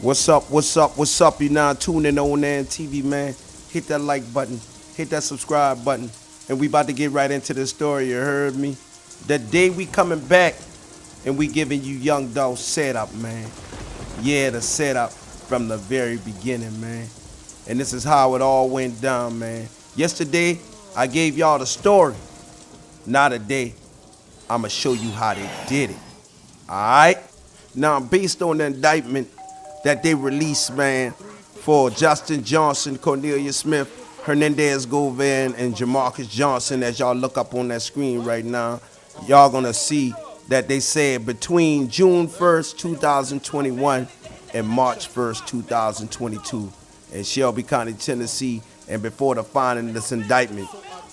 What's up, what's up, what's up? You now tuning on there TV, man. Hit that like button, hit that subscribe button, and we about to get right into the story, you heard me? The day we coming back, and we giving you Young Dolph setup, man. Yeah, the setup from the very beginning, man. And this is how it all went down, man. Yesterday, I gave y'all the story. Now today, I'ma show you how they did it. Alright? Now, based on the indictment that they released, man, for Justin Johnson, Cornelia Smith, Hernandez Govan, and Jamarcus Johnson, as y'all look up on that screen right now, y'all gonna see that they said between June 1st, 2021 and March 1st, 2022 in Shelby County, Tennessee, and before the filing of this indictment,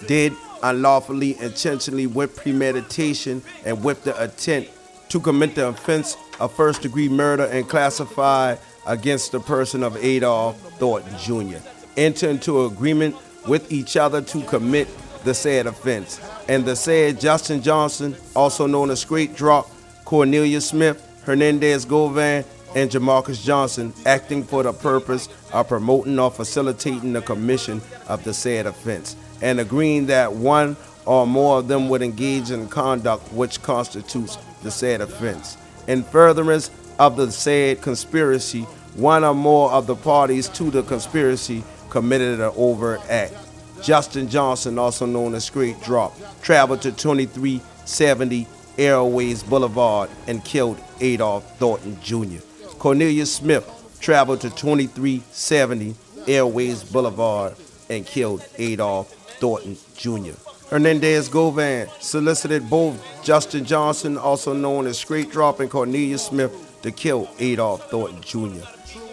did unlawfully, intentionally, with premeditation, and with the intent to commit the offense of first-degree murder and classify against the person of Adolph Thornton Jr. Enter into agreement with each other to commit the said offense. And the said Justin Johnson, also known as Straight Drop, Cornelia Smith, Hernandez Govan, and Jamarcus Johnson, acting for the purpose of promoting or facilitating the commission of the said offense, and agreeing that one or more of them would engage in conduct which constitutes the said offense. In furtherance of the said conspiracy, one or more of the parties to the conspiracy committed an overt act. Justin Johnson, also known as Straight Drop, traveled to 2370 Airways Boulevard and killed Adolph Thornton Jr. Cornelia Smith traveled to 2370 Airways Boulevard and killed Adolph Thornton Jr. Hernandez Govan solicited both Justin Johnson, also known as Straight Drop, and Cornelia Smith to kill Adolph Thornton Jr.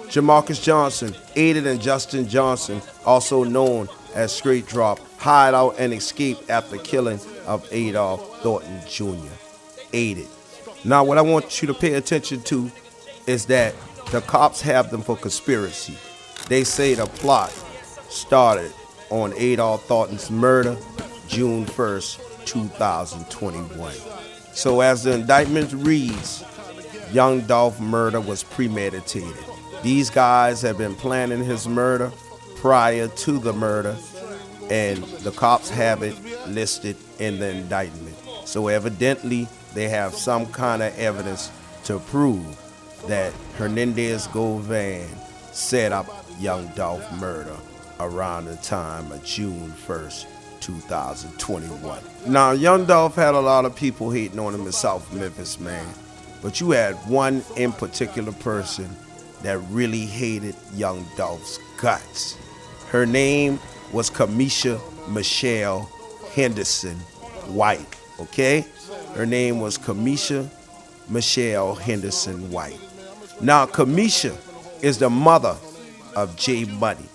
Jamarcus Johnson aided in Justin Johnson, also known as Straight Drop, hide out and escape after killing of Adolph Thornton Jr. Aided. Now, what I want you to pay attention to is that the cops have them for conspiracy. They say the plot started on Adolph Thornton's murder, June 1st, 2021. So as the indictment reads, Young Dolph murder was premeditated. These guys have been planning his murder prior to the murder, and the cops have it listed in the indictment. So evidently, they have some kind of evidence to prove that Hernandez Govan set up Young Dolph murder around the time of June 1st, 2021. Now, Young Dolph had a lot of people hating on him in South Memphis, man. But you had one in particular person that really hated Young Dolph's guts. Her name was Kamisha Michelle Henderson White, okay? Her name was Kamisha Michelle Henderson White. Now, Kamisha is the mother of J Money.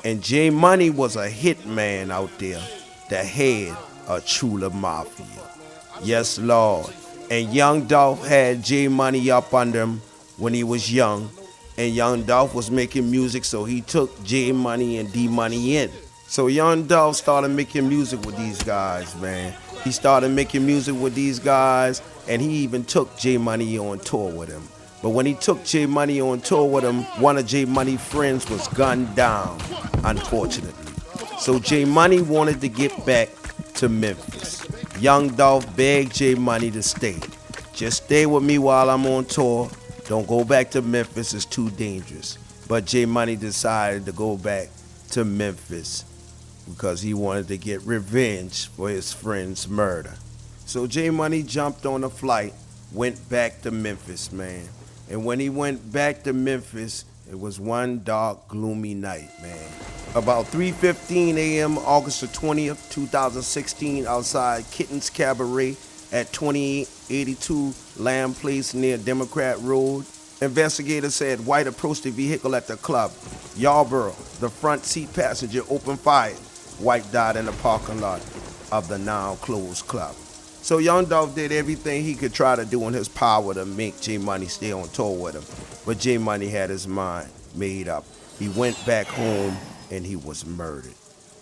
And J Money was a hitman out there that had a Chula Mafia. Yes, Lord. And Young Dolph had J Money up under him when he was young. And Young Dolph was making music, so he took J Money and D Money in. So Young Dolph started making music with these guys, man. He started making music with these guys, and he even took J Money on tour with him. But when he took J Money on tour with him, one of J Money's friends was gunned down, unfortunately. So J Money wanted to get back to Memphis. Young Dolph begged J Money to stay. Just stay with me while I'm on tour. Don't go back to Memphis, it's too dangerous. But J Money decided to go back to Memphis because he wanted to get revenge for his friend's murder. So J Money jumped on a flight, went back to Memphis, man. And when he went back to Memphis, it was one dark, gloomy night, man. About 3:15 a.m., August the 20th, 2016, outside Kitten's Cabaret at 2882 Lamb Place near Democrat Road. Investigators said White approached the vehicle at the club. Yarborough, the front seat passenger, opened fire. White died in the parking lot of the now closed club. So Young Dolph did everything he could try to do in his power to make J Money stay on tour with him. But J Money had his mind made up. He went back home and he was murdered.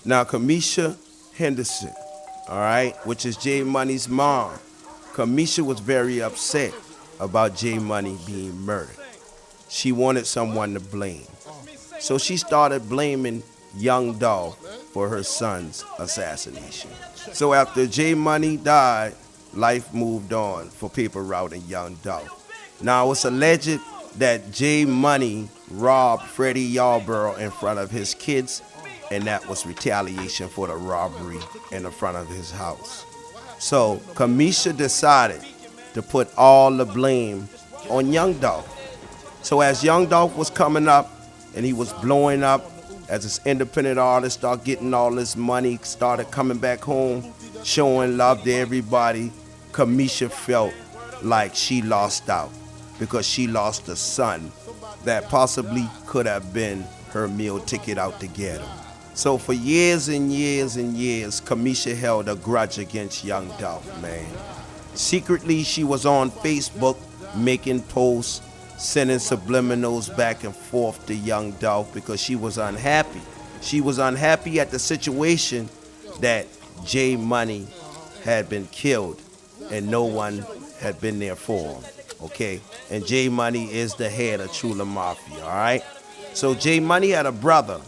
Now, Kamisha Henderson, all right, which is J Money's mom, Kamisha was very upset about J Money being murdered. she wanted someone to blame. So she started blaming Young Dolph for her son's assassination. So after J Money died, life moved on for Paper Route and Young Dolph. Now it's alleged that J Money robbed Freddie Yarborough in front of his kids, and that was retaliation for the robbery in the front of his house. So Kamisha decided to put all the blame on Young Dolph. So as Young Dolph was coming up and he was blowing up, as this independent artist started getting all this money, started coming back home, showing love to everybody, Kamisha felt like she lost out because she lost a son that possibly could have been her meal ticket out to get him. So for years and years and years, Kamisha held a grudge against Young Dolph, man. Secretly, she was on Facebook making posts, sending subliminals back and forth to Young Dolph because she was unhappy. She was unhappy at the situation that J Money had been killed and no one had been there for him, okay? And J Money is the head of Chula Mafia, all right? So J Money had a brother,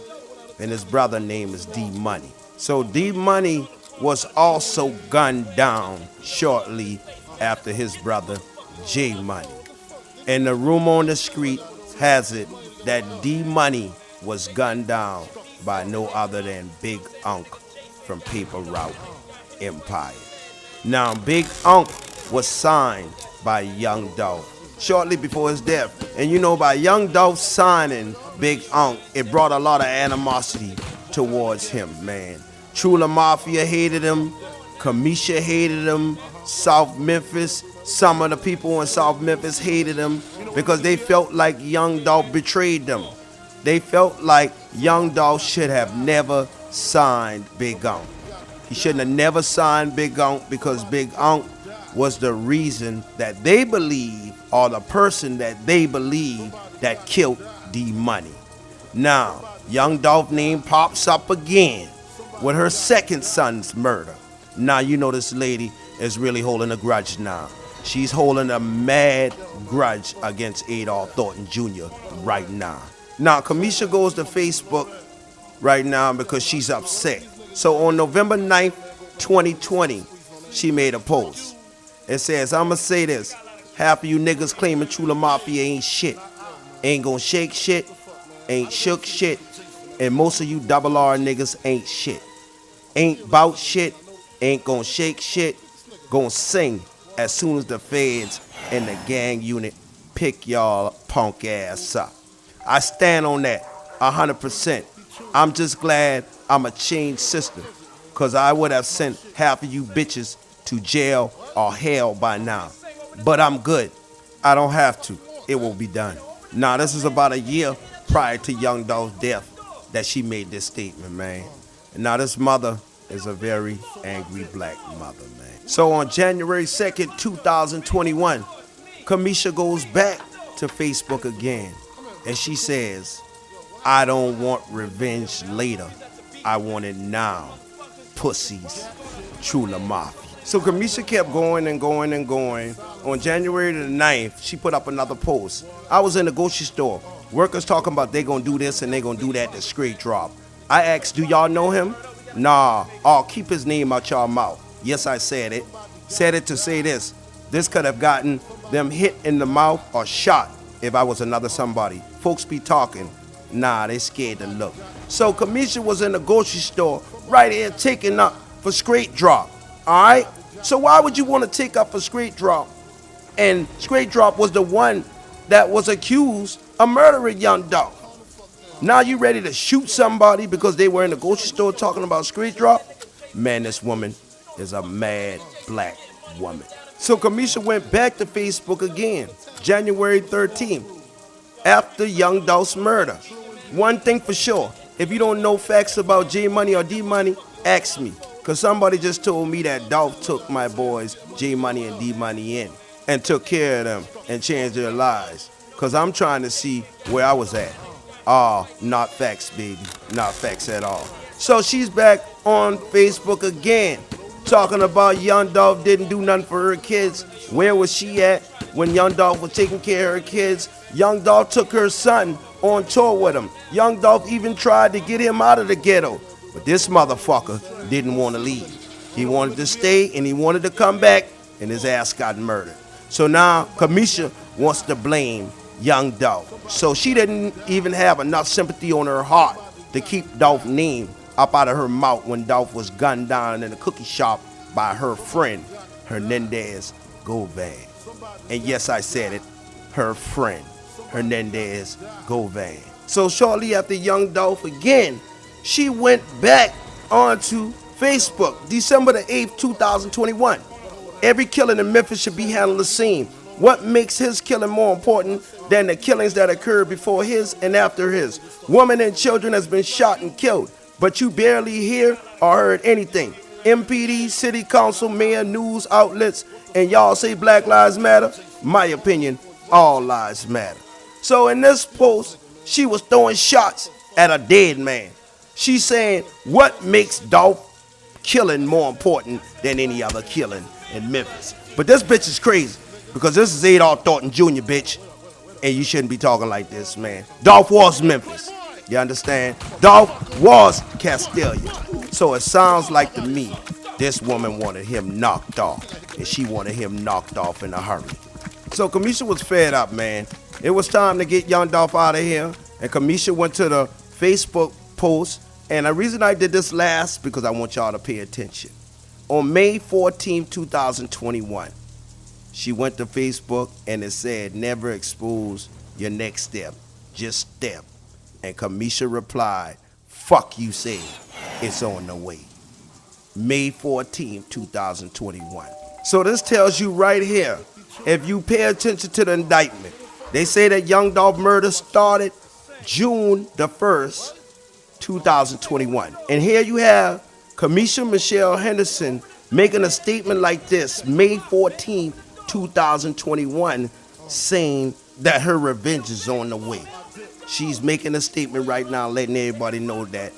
and his brother name is D Money. So D Money was also gunned down shortly after his brother J Money. And the rumor on the street has it that D Money was gunned down by no other than Big Unc from Paper Route Empire. Now, Big Unc was signed by Young Dolph shortly before his death. And you know, by Young Dolph signing Big Unc, it brought a lot of animosity towards him, man. Chula Mafia hated him, Kamisha hated him, South Memphis, some of the people in South Memphis hated him because they felt like Young Dolph betrayed them. They felt like Young Dolph should have never signed Big Unc. He shouldn't have never signed Big Unc because Big Unc was the reason that they believe, or the person that they believe that killed D Money. Now, Young Dolph name pops up again with her second son's murder. Now you know this lady is really holding a grudge now. She's holding a mad grudge against Adolph Thornton Jr. right now. Now, Kamisha goes to Facebook right now because she's upset. So on November 9th, 2020, she made a post. It says, I'ma say this, half of you niggas claiming Chula Mafia ain't shit. Ain't gonna shake shit, ain't shook shit, and most of you double R niggas ain't shit. Ain't bout shit, ain't gonna shake shit, gonna sing as soon as the feds and the gang unit pick y'all punk ass up. I stand on that 100%. I'm just glad I'm a changed sister, cause I would have sent half of you bitches to jail or hell by now. But I'm good. I don't have to. It will be done. Now, this is about a year prior to Young Dolph's death that she made this statement, man. And now this mother is a very angry black mother, man. So on January 2nd, 2021, Kamisha goes back to Facebook again. And she says, I don't want revenge later. I want it now. Pussies. Chula Mafia. So Kamisha kept going and going and going. On January the 9th, she put up another post. I was in the grocery store. Workers talking about they gonna do this and they gonna do that to straight drop. I asked, do y'all know him? Nah, oh, keep his name out y'all mouth. Yes, I said it. Said it to say this. This could have gotten them hit in the mouth or shot if I was another somebody. Folks be talking. Nah, they scared to look. So Kamisha was in the grocery store right here taking up for straight drop. All right? So why would you want to take up for straight drop? And straight drop was the one that was accused of murdering Young Dolph. Now you ready to shoot somebody because they were in the grocery store talking about straight drop? Man, this woman is a mad black woman. So Kamisha went back to Facebook again, January 13th, after Young Dolph's murder. One thing for sure, if you don't know facts about J Money or D Money, ask me. Because somebody just told me that Dolph took my boys J Money and D Money in and took care of them and changed their lives. Because I'm trying to see where I was at. Not facts, baby. Not facts at all. So she's back on Facebook again, talking about Young Dolph didn't do nothing for her kids. Where was she at? When Young Dolph was taking care of her kids, Young Dolph took her son on tour with him. Young Dolph even tried to get him out of the ghetto. But this motherfucker didn't want to leave. He wanted to stay and he wanted to come back, and his ass got murdered. So now Kamisha wants to blame Young Dolph. So she didn't even have enough sympathy on her heart to keep Dolph's name up out of her mouth when Dolph was gunned down in a cookie shop by her friend, Hernandez Govan. And yes, I said it, her friend, Hernandez Govan. So shortly after Young Dolph again, she went back onto Facebook, December the 8th, 2021. Every killing in Memphis should be handled the same. What makes his killing more important than the killings that occurred before his and after his? Women and children has been shot and killed, but you barely hear or heard anything. MPD, city council, mayor, news outlets, and y'all say Black Lives Matter? My opinion, all lives matter. So in this post, she was throwing shots at a dead man. She's saying, what makes Dolph killing more important than any other killing in Memphis? But this bitch is crazy, because this is Adolph Thornton Jr., bitch, and you shouldn't be talking like this, man. Dolph was Memphis, you understand? Dolph was Castelia. So it sounds like to me, this woman wanted him knocked off, and she wanted him knocked off in a hurry. So Kamisha was fed up, man. It was time to get Young Dolph out of here, and Kamisha went to the Facebook post, and the reason I did this last, because I want y'all to pay attention. On May 14, 2021, she went to Facebook and it said, never expose your next step, just step. And Kamisha replied, fuck you said, it's on the way. May 14, 2021. So this tells you right here, if you pay attention to the indictment, they say that Young Dolph murder started June the 1st, 2021. And here you have Kamisha Michelle Henderson making a statement like this, May 14, 2021, saying that her revenge is on the way. She's making a statement right now, letting everybody know that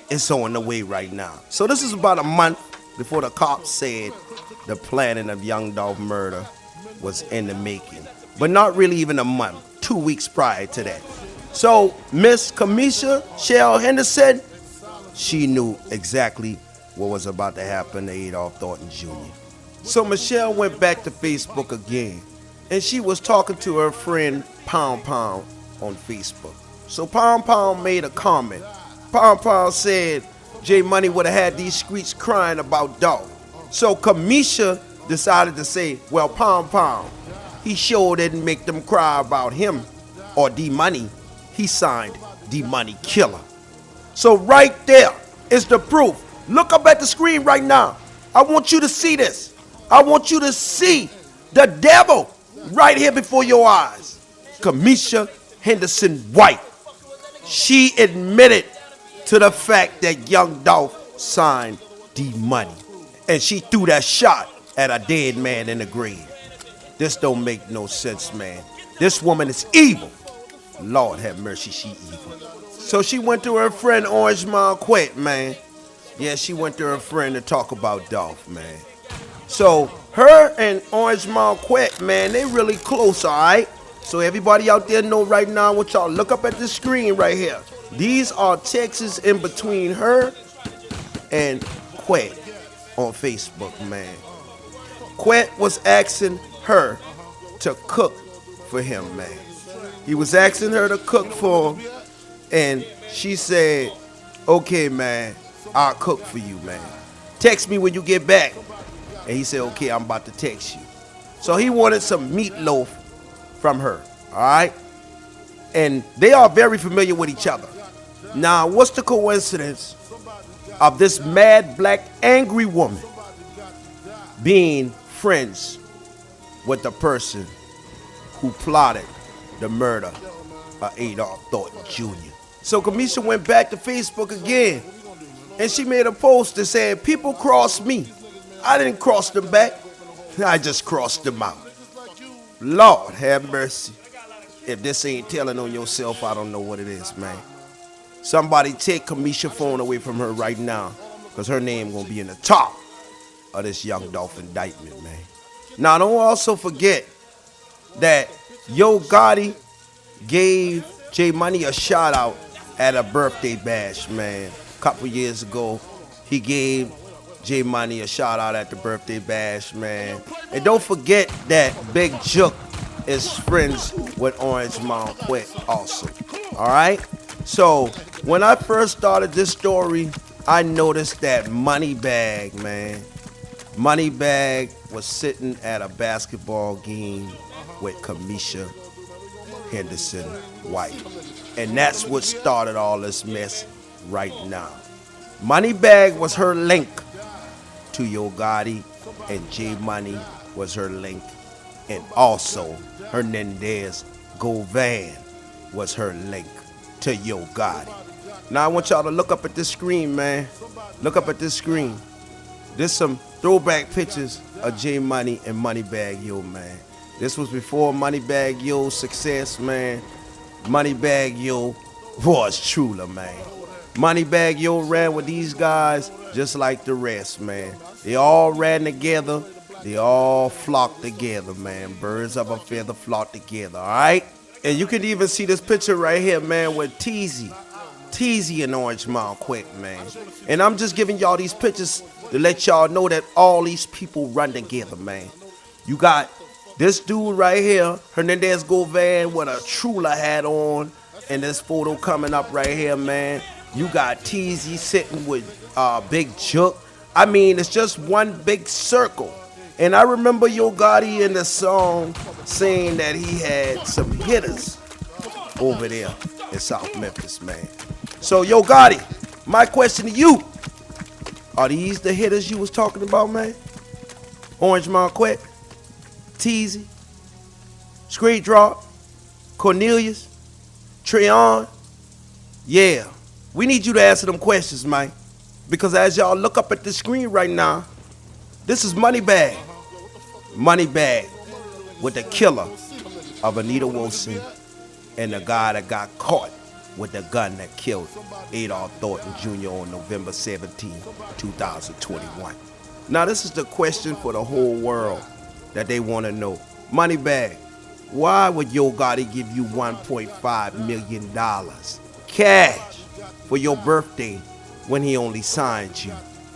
it's on the way right now. So this is about a month before the cops said the planning of Young Dolph murder was in the making. But not really even a month, 2 weeks prior to that. So Miss Kamisha Michelle Henderson, she knew exactly what was about to happen to Adolph Thornton Jr. So Michelle went back to Facebook again, and she was talking to her friend Pound Pound on Facebook. So Pound Pound made a comment. Pound Pound said J Money would have had these streets crying about Dolph. So Kamisha decided to say, well, Pound Pound, he sure didn't make them cry about him or D Money. He signed D Money Killer. So right there is the proof. Look up at the screen right now. I want you to see this. I want you to see the devil right here before your eyes. Kamisha Henderson White. She admitted to the fact that Young Dolph signed D Money. And she threw that shot at a dead man in the grave. This don't make no sense, man. This woman is evil. Lord have mercy, she evil. So she went to her friend Orange Marquette, man. Yeah, she went to her friend to talk about Dolph, man. So her and Orange Marquette, man, they really close, all right? So everybody out there know right now what y'all look up at the screen right here. These are texts in between her and Quet on Facebook, man. Quet was asking her to cook for him, man. He was asking her to cook for him, and she said, okay, man, I'll cook for you, man. Text me when you get back. And he said, okay, I'm about to text you. So he wanted some meatloaf from her, all right? And they are very familiar with each other. Now, what's the coincidence of this mad, black, angry woman being friends with the person who plotted the murder of Adolph Thornton Jr.? So Kamisha went back to Facebook again, and she made a post that said, people cross me. I didn't cross them back. I just crossed them out. Lord have mercy. If this ain't telling on yourself, I don't know what it is, man. Somebody take Kamisha's phone away from her right now, because her name gonna be in the top of this Young Dolph indictment, man. Now, don't also forget that Yo Gotti gave J Money a shout out at a birthday bash, man. A couple years ago, he gave J Money a shout out at the birthday bash, man. And don't forget that Big Jook is friends with Orange Mound Quick also. All right? So when I first started this story, I noticed that Moneybag, man. Moneybag was sitting at a basketball game with Kamisha Henderson White. And that's what started all this mess right now. Moneybag was her link to Yo Gotti, and J Money was her link. And also, Hernandez Govan was her link to Yo Gotti. Now I want y'all to look up at this screen, man. Look up at this screen. There's some throwback pictures of J Money and Moneybag Yo, man. This was before Moneybag Yo's success, man. Moneybag Yo was truly, man. Moneybag Yo ran with these guys just like the rest, man. They all ran together. They all flocked together, man. Birds of a feather flock together, all right? And you can even see this picture right here, man, with Teezy and Orange Mound Quick, man. And I'm just giving y'all these pictures to let y'all know that all these people run together, man. You got this dude right here, Hernandez Govan, with a Trula hat on, and this photo coming up right here, man. You got Teezy sitting with Big Jook. I mean, it's just one big circle. And I remember Yo Gotti in the song saying that he had some hitters over there in South Memphis, man. So, Yo Gotti, my question to you, are these the hitters you was talking about, man? Orange Mound Quick, Teezy, Straight Drop, Cornelius, Treyon? Yeah, we need you to answer them questions, man. Because as y'all look up at the screen right now, this is Moneybag. Moneybag with the killer of Anita Wilson and the guy that got caught with the gun that killed Adolph Thornton Jr. on November 17, 2021. Now this is the question for the whole world that they want to know. Moneybag, why would Yo Gotti give you $1.5 million cash for your birthday when he only signed you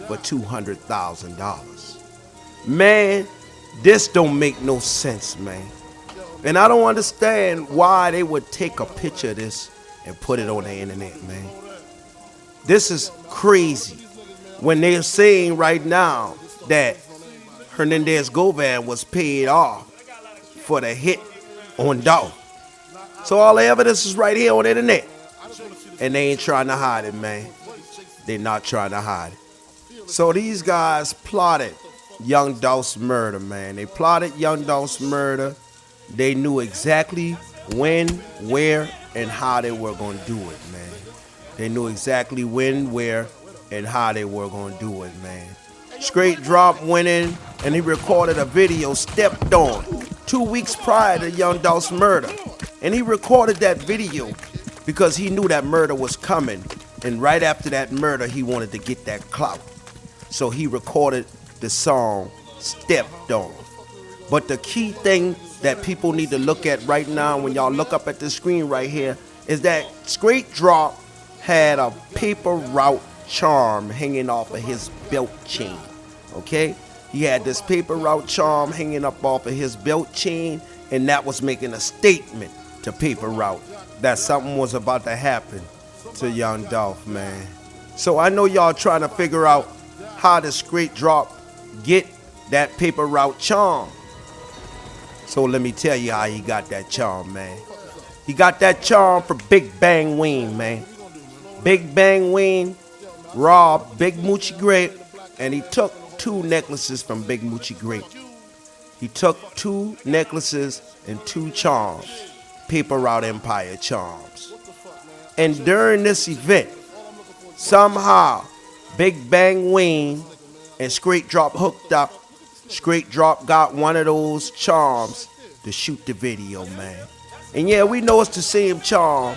for $200,000? Man, this don't make no sense, man. And I don't understand why they would take a picture of this and put it on the internet, man. This is crazy when they're saying right now that Hernandez Govan was paid off for the hit on Dolph. So all the evidence is right here on the internet. And they ain't trying to hide it, man. They're not trying to hide it. So these guys plotted Young Dolph's murder, man. They plotted Young Dolph's murder. They knew exactly when, where, and how they were going to do it, man. They knew exactly when, where, and how they were going to do it, man. Straight Drop went in and he recorded a video, Stepped On, 2 weeks prior to Young Dolph's murder. And he recorded that video because he knew that murder was coming. And right after that murder, he wanted to get that clout. So he recorded the song Stepped On. But the key thing that people need to look at right now when y'all look up at the screen right here is that Straight Drop had a paper route charm hanging off of his belt chain. Okay? He had this paper route charm hanging up off of his belt chain, and that was making a statement to Paper Route that something was about to happen to Young Dolph, man. So I know y'all trying to figure out how the Straight Drop get that Paper Route charm. So let me tell you how he got that charm, man. He got that charm from Big Bang Wayne, man. Big Bang Wayne robbed Big Moochie Grape, and he took 2 necklaces from Big Moochie Grape. He took 2 necklaces and 2 charms, Paper Route Empire charms. And during this event, somehow Big Bang Wayne and Straight Drop hooked up. Straight Drop got one of those charms to shoot the video, man. And yeah, we know it's the same charm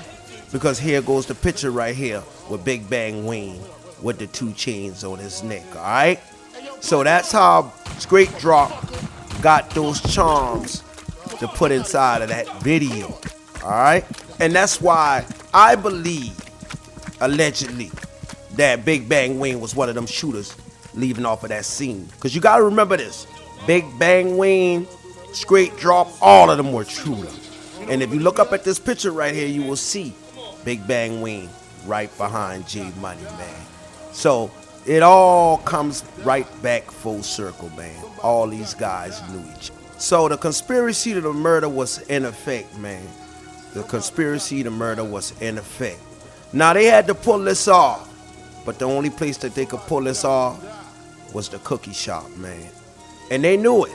because here goes the picture right here with Big Bang Wayne with the 2 chains on his neck, all right? So that's how Straight Drop got those charms to put inside of that video. All right? And that's why I believe, allegedly, that Big Bang Wayne was one of them shooters leaving off of that scene. Because you got to remember this. Big Bang Wayne, Straight Drop, all of them were shooters. And if you look up at this picture right here, you will see Big Bang Wayne right behind J Money, man. So it all comes right back full circle, man. All these guys knew each other. So the conspiracy to the murder was in effect, man. The conspiracy to murder was in effect. Now they had to pull this off, but the only place that they could pull this off was the cookie shop, man. And they knew it.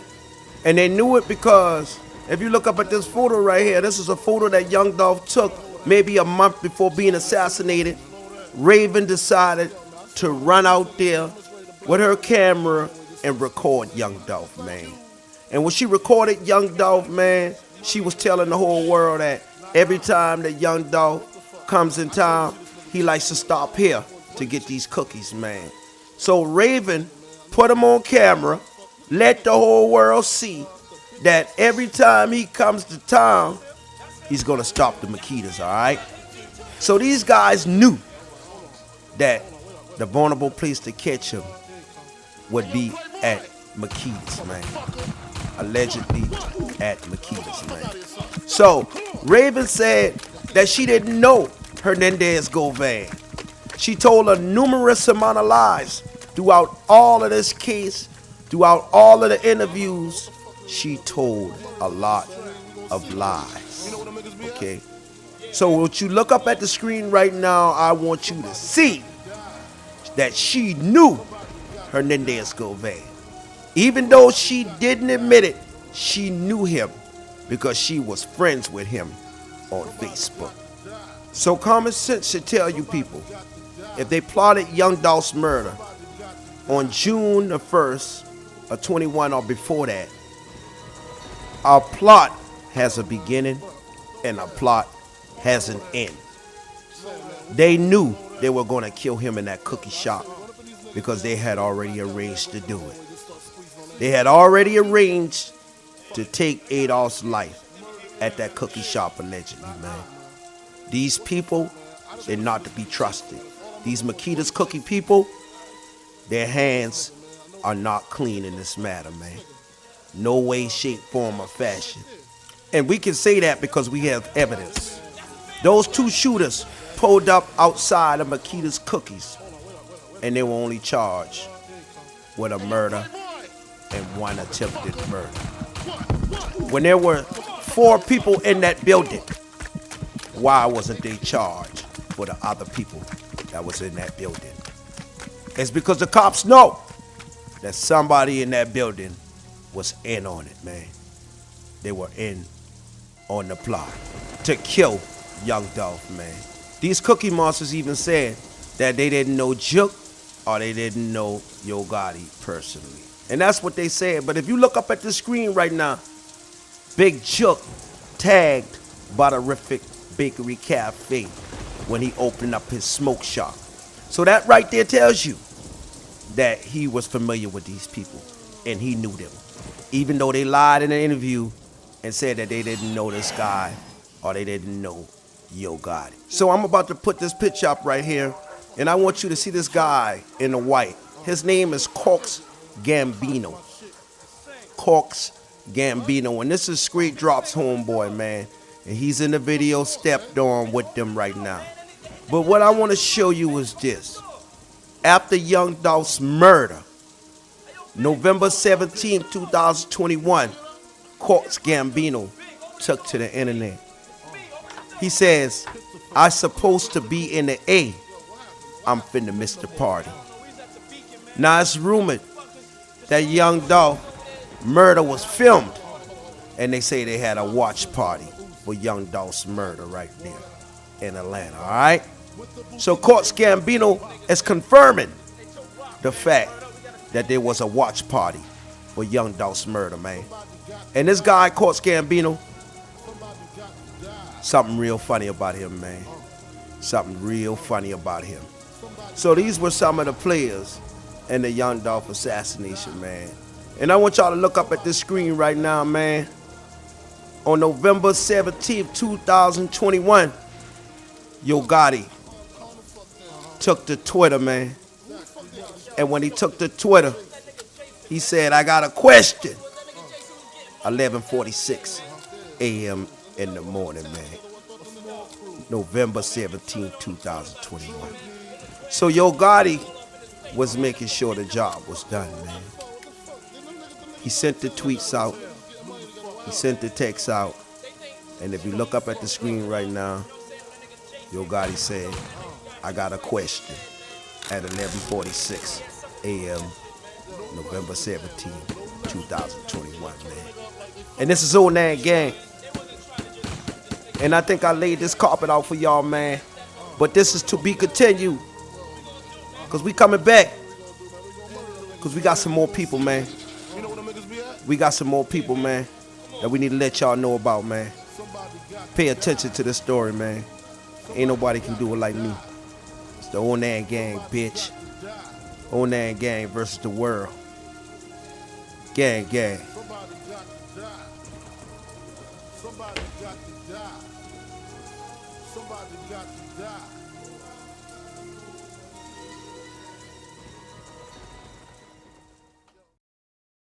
And they knew it because if you look up at this photo right here, this is a photo that Young Dolph took maybe a month before being assassinated. Raven decided to run out there with her camera and record Young Dolph, man. And when she recorded Young Dolph, man, she was telling the whole world that every time that Young Dolph comes in town, he likes to stop here to get these cookies, man. So Raven put him on camera, let the whole world see that every time he comes to town, he's going to stop the Makitas, all right? So these guys knew that the vulnerable place to catch him would be at Makitas, man. Allegedly at Makitas, man. So Raven said that she didn't know Hernandez Govan. She told a numerous amount of lies throughout all of this case, throughout all of the interviews. She told a lot of lies. Okay? So what you look up at the screen right now, I want you to see that she knew Hernandez Govan. Even though she didn't admit it, she knew him because she was friends with him on Facebook. So common sense should tell you people, if they plotted Young Dolph's murder on June the 1st of 21 or before that, our plot has a beginning and a plot has an end. They knew they were going to kill him in that cookie shop because they had already arranged to do it. They had already arranged to take Adolph's life at that cookie shop, allegedly, man. These people, they're not to be trusted. These Makita's cookie people, their hands are not clean in this matter, man. No way, shape, form, or fashion. And we can say that because we have evidence. Those two shooters pulled up outside of Makita's cookies, and they were only charged with a murder and one attempted murder. When there were 4 people in that building, why wasn't they charged for the other people that was in that building? It's because the cops know that somebody in that building was in on it, man. They were in on the plot to kill Young Dolph, man. These cookie monsters even said that they didn't know Jook or they didn't know Yo Gotti personally. And that's what they said. But if you look up at the screen right now, Big Jook tagged Butterific Bakery Cafe when he opened up his smoke shop. So that right there tells you that he was familiar with these people and he knew them. Even though they lied in the interview and said that they didn't know this guy or they didn't know Yo Gotti. So I'm about to put this picture up right here, and I want you to see this guy in the white. His name is Corks Gambino. Corks Gambino. And this is Straight Drop's homeboy, man. And he's in the video stepped on with them right now. But what I want to show you is this. After Young Dolph's murder, November 17, 2021, Corks Gambino took to the internet. He says, I supposed to be in the A. I'm finna miss the party. Now it's rumored that Young Dolph murder was filmed, and they say they had a watch party for Young Dolph's murder right there in Atlanta, all right? So Corks Gambino is confirming the fact that there was a watch party for Young Dolph's murder, man. And this guy, Corks Gambino, something real funny about him, man. Something real funny about him. So these were some of the players in the Young Dolph assassination, man. And I want y'all to look up at this screen right now, man. On November 17th, 2021, Yo Gotti took to Twitter, man. And when he took to Twitter, he said, I got a question. 11:46 a.m. in the morning, man. November 17th, 2021. So Yo Gotti was making sure the job was done, man. He sent the tweets out. He sent the texts out. And if you look up at the screen right now, Yo Gotti said, I got a question at 11:46 a.m. November 17th, 2021, man. And this is 09 Gang. And I think I laid this carpet out for y'all, man. But this is to be continued. Because we coming back. Because we got some more people, man. We got some more people, man, that we need to let y'all know about, man. Pay attention to this story, man. Ain't nobody can do it like me. It's the 09 Gang, bitch. 09 Gang versus the world. Gang, gang. Somebody got to die. Somebody got to die.